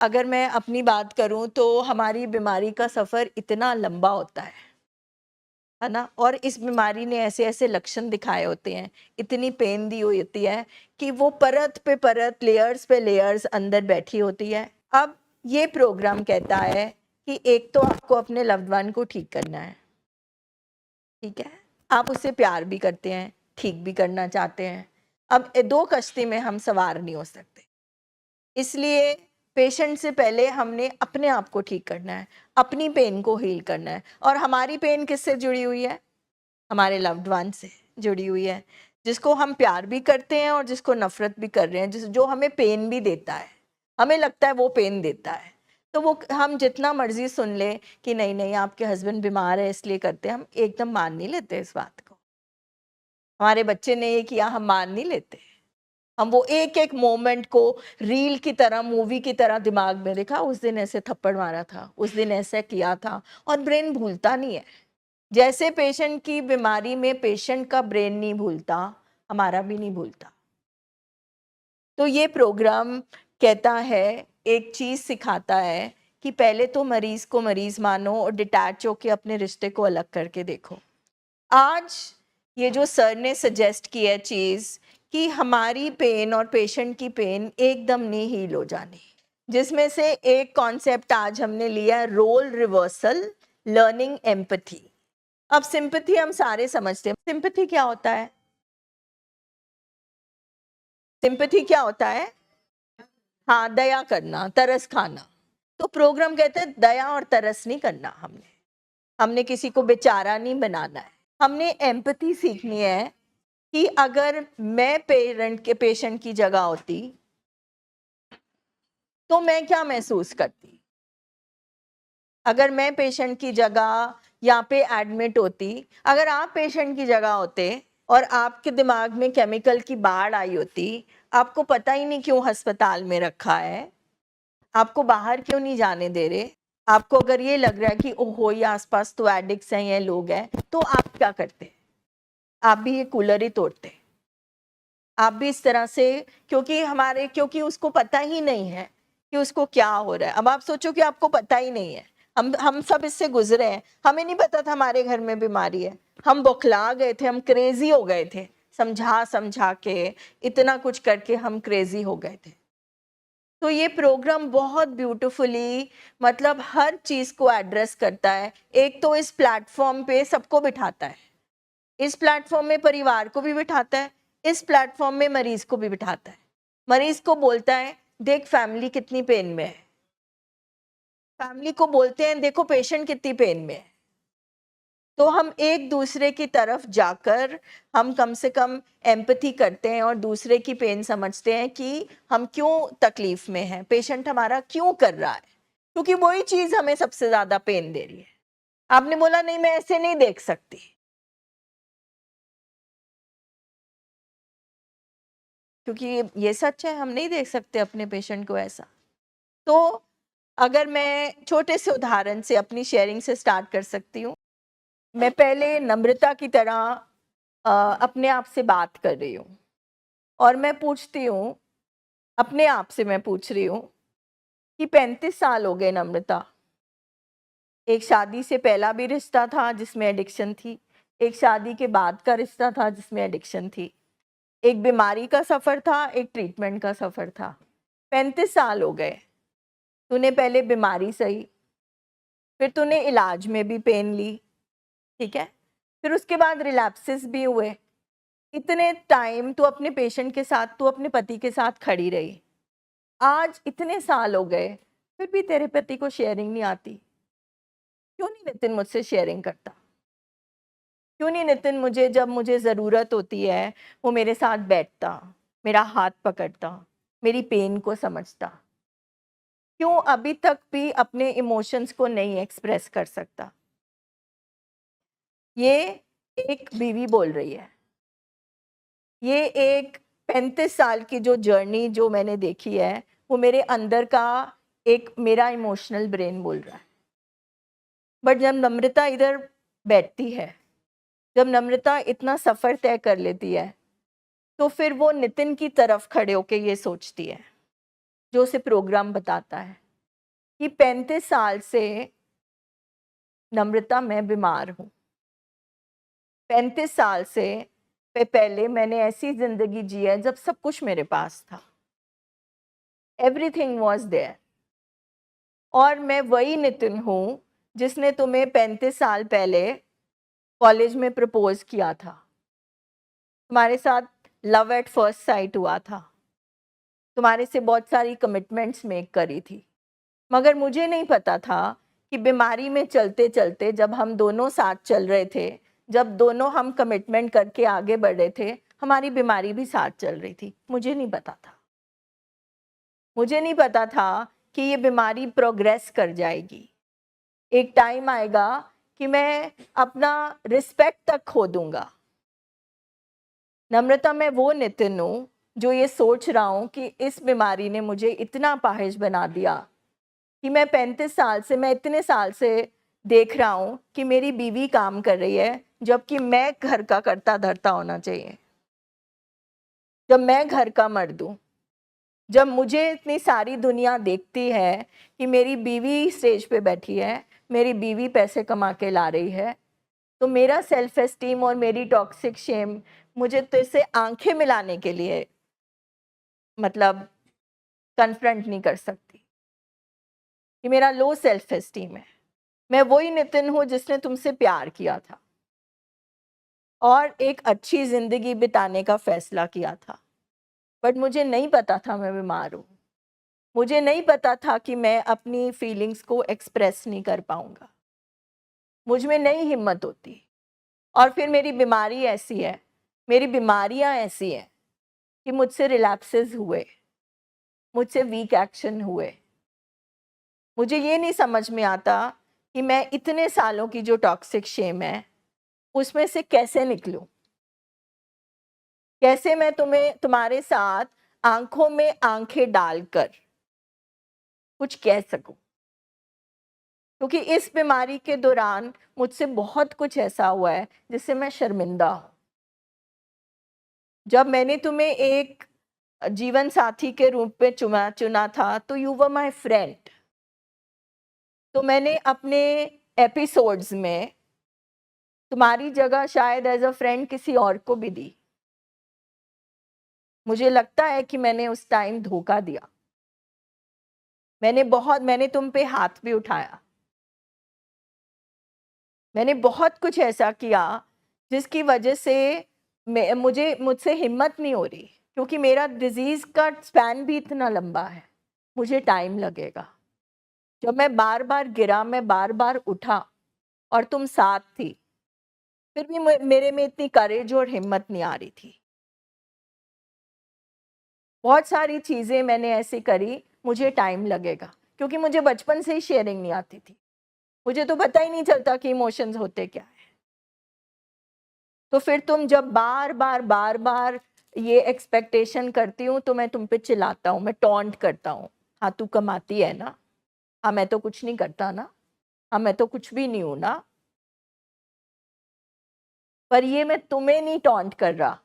अगर मैं अपनी बात करूँ तो हमारी बीमारी का सफ़र इतना लंबा होता है ना? और इस बीमारी ने ऐसे-ऐसे लक्षण दिखाए होते हैं, इतनी पेन दी हुई होती है कि वो परत पे परत, लेयर्स पे लेयर्स अंदर बैठी होती है। अब ये प्रोग्राम कहता है कि एक तो आपको अपने लव्ड वन को ठीक करना है, ठीक है? आप उससे प्यार भी करते हैं, ठीक भी करना चाहते हैं। अब 2 कश्ती में हम सवार नहीं हो सकते। इसलिए पेशेंट से पहले हमने अपने आप को ठीक करना है, अपनी पेन को हील करना है। और हमारी पेन किससे जुड़ी हुई है? हमारे लव्ड वन से जुड़ी हुई है, जिसको हम प्यार भी करते हैं और जिसको नफ़रत भी कर रहे हैं, जो हमें पेन भी देता है। हमें लगता है वो पेन देता है। तो वो हम जितना मर्ज़ी सुन लें कि नहीं-नहीं आपके हस्बैंड बीमार है इसलिए करते हैं, हम एकदम मान नहीं लेते इस बात को। हमारे बच्चे ने ये किया, हम मान नहीं लेते। हम वो एक-एक मोमेंट को रील की तरह, मूवी की तरह दिमाग में देखा, उस दिन ऐसे थप्पड़ मारा था, उस दिन ऐसा किया था, और ब्रेन भूलता नहीं है। जैसे पेशेंट की बीमारी में पेशेंट का ब्रेन नहीं भूलता, हमारा भी नहीं भूलता। तो ये प्रोग्राम कहता है, एक चीज़ सिखाता है कि पहले तो मरीज़ को मरीज़ मानो और डिटैच होके अपने रिश्ते को अलग करके देखो। आज ये जो सर ने सजेस्ट किया चीज़ कि हमारी पेन और पेशेंट की पेन एकदम नहीं हील हो जानी, जिसमें से एक कॉन्सेप्ट आज हमने लिया है, रोल रिवर्सल, लर्निंग एम्पैथी। अब सिंपैथी हम सारे समझते हैं। सिंपैथी क्या होता है? सिंपैथी क्या होता है? हाँ, दया करना, तरस खाना। तो प्रोग्राम कहते हैं दया और तरस नहीं करना हमने। हमने किसी को बेचारा नहीं बनाना है। हमने एम्पैथी सीखनी है कि अगर मैं पेशेंट की जगह होती, तो मैं क्या महसूस करती? अगर मैं पेशेंट की जगह यहाँ पे एडमिट होती, अगर आप पेशेंट की जगह होते और आपके दिमाग में केमिकल की बाढ़ आई होती, आपको पता ही नहीं क्यों अस्पताल में रखा है, आपको बाहर क्यों नहीं जाने दे रहे, आपको अगर ये लग रहा है कि ओहो ये आसपास तो एडिक्ट्स हैं, ये लोग हैं, तो आप क्या करते? आप भी ये कूलर ही तोड़ते। आप भी इस तरह से, क्योंकि उसको पता ही नहीं है कि उसको क्या हो रहा है। अब आप सोचो कि आपको पता ही नहीं है। हम सब इससे गुजरे हैं, हमें नहीं पता था हमारे घर में बीमारी है। हम बौखला गए थे, हम क्रेजी हो गए थे, समझा समझा के, इतना कुछ करके हम क्रेजी हो गए थे। तो ये प्रोग्राम बहुत ब्यूटीफुली, मतलब हर चीज को एड्रेस करता है। एक तो इस प्लेटफॉर्म पे सबको बिठाता है, इस प्लेटफॉर्म में परिवार को भी बिठाता है, इस प्लेटफॉर्म में मरीज को भी बिठाता है। मरीज को बोलता है देख फैमिली कितनी पेन में है, फैमिली को बोलते हैं देखो पेशेंट कितनी पेन में है। तो हम एक दूसरे की तरफ जाकर हम कम से कम एम्पैथी करते हैं और दूसरे की पेन समझते हैं कि हम क्यों तकलीफ में हैं, पेशेंट हमारा क्यों कर रहा है, क्योंकि वही चीज हमें सबसे ज्यादा पेन दे रही है। आपने बोला नहीं मैं ऐसे नहीं देख सकती, क्योंकि ये सच है, हम नहीं देख सकते अपने पेशेंट को ऐसा। तो अगर मैं छोटे से उदाहरण से अपनी शेयरिंग से स्टार्ट कर सकती हूँ। मैं पहले नम्रता की तरह अपने आप से बात कर रही हूँ और मैं पूछती हूँ, अपने आप से मैं पूछ रही हूँ कि 35 साल हो गए नम्रता, एक शादी से पहला भी रिश्ता था जिसमें एडिक्शन थी, एक शादी के बाद का रिश्ता था जिसमें एडिक्शन थी, एक बीमारी का सफ़र था, एक ट्रीटमेंट का सफ़र था। 35 साल हो गए, तूने पहले बीमारी सही, फिर तूने इलाज में भी पेन ली, ठीक है? फिर उसके बाद रिलैप्सेस भी हुए। इतने टाइम तू अपने पेशेंट के साथ, तू अपने पति के साथ खड़ी रही। आज इतने साल हो गए, फिर भी तेरे पति को शेयरिंग नहीं आती। क्यों नहीं नितिन मुझसे शेयरिंग करता? क्यों नहीं नितिन मुझे जब मुझे ज़रूरत होती है, वो मेरे साथ बैठता, मेरा हाथ पकड़ता, मेरी पेन को समझता? क्यों अभी तक भी अपने इमोशंस को नहीं एक्सप्रेस कर सकता? ये एक बीवी बोल रही है। ये एक 35 साल की जो जर्नी जो मैंने देखी है, वो मेरे अंदर का एक मेरा इमोशनल ब्रेन बोल रहा है। बट जब नम्रता इधर बैठती है, जब नम्रता इतना सफ़र तय कर लेती है, तो फिर वो नितिन की तरफ खड़े होके ये सोचती है, जो उसे प्रोग्राम बताता है। कि 35 साल से नम्रता मैं बीमार हूँ। 35 साल से पहले मैंने ऐसी ज़िंदगी जी है जब सब कुछ मेरे पास था। Everything was there. और मैं वही नितिन हूँ जिसने तुम्हें 35 साल पहले कॉलेज में प्रपोज़ किया था। तुम्हारे साथ लव एट फर्स्ट साइट हुआ था। तुम्हारे से बहुत सारी कमिटमेंट्स मेक करी थी। मगर मुझे नहीं पता था कि बीमारी में चलते-चलते जब हम दोनों साथ चल रहे थे, जब दोनों हम कमिटमेंट करके आगे बढ़ रहे थे, हमारी बीमारी भी साथ चल रही थी। मुझे नहीं पता था। मुझे नहीं पता था कि ये बीमारी प्रोग्रेस कर जाएगी। एक टाइम आएगा कि मैं अपना रिस्पेक्ट तक खो दूँगा। नम्रता, मैं वो नितिन हूँ जो ये सोच रहा हूँ कि इस बीमारी ने मुझे इतना अपाहिज बना दिया कि मैं 35 साल से, मैं इतने साल से देख रहा हूँ कि मेरी बीवी काम कर रही है, जबकि मैं घर का करता धरता होना चाहिए। जब मैं घर का मर्द हूँ, जब मुझे इतनी सारी दुनिया देखती है कि मेरी बीवी स्टेज पे बैठी है, मेरी बीवी पैसे कमा के ला रही है, तो मेरा सेल्फ एस्टीम और मेरी टॉक्सिक शेम मुझे तो इससे आंखें मिलाने के लिए मतलब कन्फ्रंट नहीं कर सकती कि मेरा लो सेल्फ एस्टीम है। मैं वही नितिन हूँ जिसने तुमसे प्यार किया था और एक अच्छी ज़िंदगी बिताने का फ़ैसला किया था। बट मुझे नहीं पता था मैं बीमार हूँ। मुझे नहीं पता था कि मैं अपनी फीलिंग्स को एक्सप्रेस नहीं कर पाऊँगा। मुझ में नहीं हिम्मत होती। और फिर मेरी बीमारी ऐसी है, मेरी बीमारियाँ ऐसी हैं कि मुझसे रिलैप्सेस हुए, मुझसे वीक एक्शन हुए। मुझे ये नहीं समझ में आता कि मैं इतने सालों की जो टॉक्सिक शेम है, उसमें से कैसे निकलूँ? कैसे मैं तुम्हारे साथ आँखों में आँखें डालकर कुछ कह सकूँ? क्योंकि इस बीमारी के दौरान मुझसे बहुत कुछ ऐसा हुआ है जिससे मैं शर्मिंदा हूँ। जब मैंने तुम्हें एक जीवन साथी के रूप में चुना था, तो यू वर माय फ्रेंड। तो मैंने अपने एपिसोड्स में तुम्हारी जगह शायद एज़ अ फ्रेंड किसी और को भी दी। मुझे लगता है कि मैंने उस टाइम धोखा दिया। मैंने तुम पे हाथ भी उठाया। मैंने बहुत कुछ ऐसा किया जिसकी वजह से मुझसे हिम्मत नहीं हो रही, क्योंकि मेरा डिज़ीज़ का स्पैन भी इतना लंबा है। मुझे टाइम लगेगा। जब मैं बार-बार गिरा, मैं बार-बार उठा और तुम साथ थी। फिर भी मेरे में इतनी करेज और हिम्मत नहीं आ रही थी। बहुत सारी चीज़ें मैंने ऐसी करी, मुझे टाइम लगेगा, क्योंकि मुझे बचपन से ही शेयरिंग नहीं आती थी। मुझे तो पता ही नहीं चलता कि इमोशंस होते क्या हैं। तो फिर तुम जब बार-बार ये एक्सपेक्टेशन करती हूँ, तो मैं तुम पे चिल्लाता हूँ, मैं टॉन्ट करता हूँ। हाँ, तू कमाती है ना? हाँ, मैं तो कुछ नहीं करता ना? हाँ, मैं तो कुछ भी नहीं हूँ ना? पर ये मैं तुम्हें नहीं टॉन्ट कर रहा।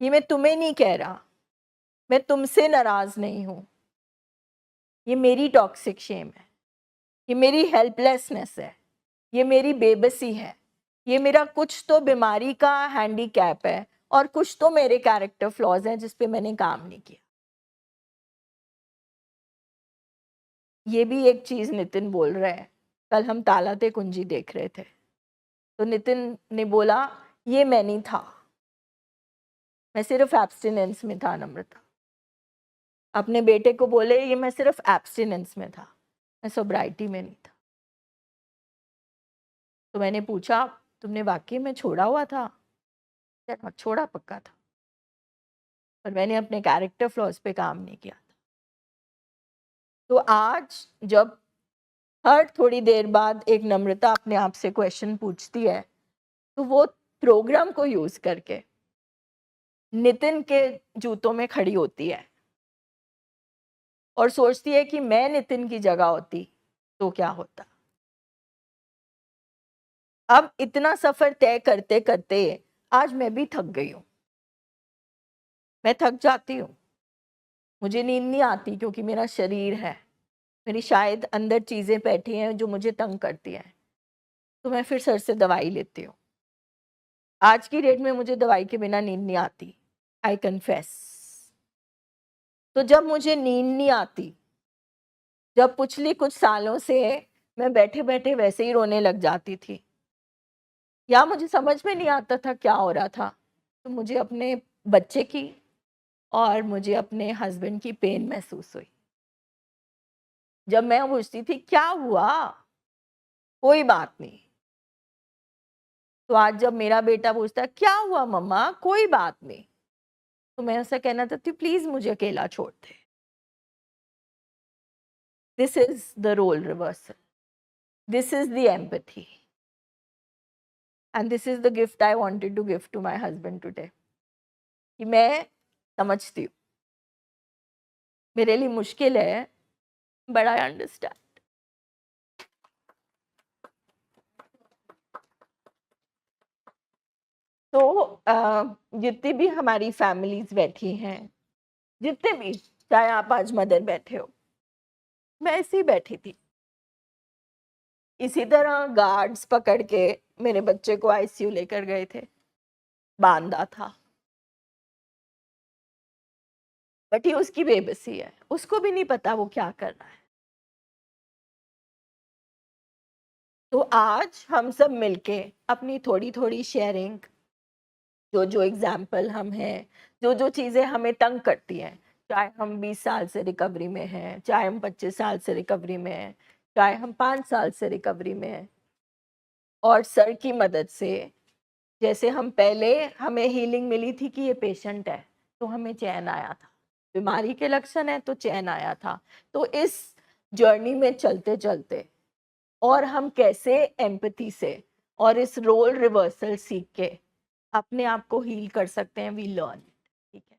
ये मैं तुम्हें नहीं कह रहा। मैं तुमसे नाराज़ नहीं हूँ। ये मेरी टॉक्सिक शेम है। ये मेरी हेल्पलेसनेस है। ये मेरी बेबसी है। ये मेरा कुछ तो बीमारी का हैंडीकैप है और कुछ तो मेरे कैरेक्टर फ्लॉज़ हैं जिस पे मैंने काम नहीं किया। ये भी एक चीज़ नितिन बोल रहा है। कल हम तालाते कुंजी देख रहे थे। तो नितिन ने बोला, ये मैं नहीं था। मैं सिर्फ़ एब्स्टिनेंस में था नम्रता। अपने बेटे को बोले, ये मैं सिर्फ़ एब्स्टिनेंस में था। मैं सोब्राइटी में नहीं था। तो मैंने पूछा, तुमने वाक़ई में छोड़ा हुआ था? कहता, छोड़ा पक्का था। पर मैंने अपने कैरेक्टर फ्लॉज़ पे काम नहीं किया था। तो आज जब हर थोड़ी देर बाद एक नम्रता अपने आप से क्वेश्चन पूछती है, तो वो प्रोग्राम को यूज़ करके नितिन के जूतों में खड़ी होती है और सोचती है कि मैं नितिन की जगह होती, तो क्या होता? अब इतना सफ़र तय करते-करते आज मैं भी थक गई हूँ। मैं थक जाती हूँ। मुझे नींद नहीं आती क्योंकि मेरा शरीर है। मेरी शायद अंदर चीज़ें बैठी हैं जो मुझे तंग करती हैं, तो मैं फिर सर से दवाई लेती हूँ। आज की डेट में मुझे दवाई के बिना नींद नहीं आती, आई कन्फेस। तो जब मुझे नींद नहीं आती, जब पिछले कुछ सालों से मैं बैठे-बैठे वैसे ही रोने लग जाती थी, या मुझे समझ में नहीं आता था क्या हो रहा था, तो मुझे अपने बच्चे की और मुझे अपने हस्बैंड की पेन महसूस हुई। जब मैं पूछती थी क्या हुआ? कोई बात नहीं। तो आज जब मेरा बेटा पूछता है क्या हुआ मम्मा? कोई बात नहीं। तो मैं उसे कहना चाहती हूँ प्लीज मुझे अकेला छोड़ दे। This is the role reversal, this is the empathy, and this is the gift I wanted to give to my husband today, कि मैं समझती हूँ, मेरे लिए मुश्किल है, बट आई अंडरस्टैंड। तो जितनी भी हमारी फैमिलीज बैठी हैं, जितने भी, चाहे आप आज मदर बैठे हो, मैं ऐसे ही बैठी थी, इसी तरह गार्ड्स पकड़ के मेरे बच्चे को आईसीयू लेकर गए थे, बांधा था, बट ये उसकी बेबसी है, उसको भी नहीं पता वो क्या कर रहा है। तो आज हम सब मिलके अपनी थोड़ी थोड़ी शेयरिंग, जो जो एग्जाम्पल हम हैं, जो जो चीज़ें हमें तंग करती हैं, चाहे हम 20 साल से रिकवरी में हैं, चाहे हम 25 साल से रिकवरी में हैं, चाहे हम 5 साल से रिकवरी में हैं, और सर की मदद से, जैसे हम पहले, हमें हीलिंग मिली थी कि ये पेशेंट है, तो हमें चैन आया था, बीमारी के लक्षण है तो चैन आया था। तो इस जर्नी में चलते चलते, और हम कैसे एम्पैथी से और इस रोल रिवर्सल सीख के अपने आप को हील कर सकते हैं, वी लर्न।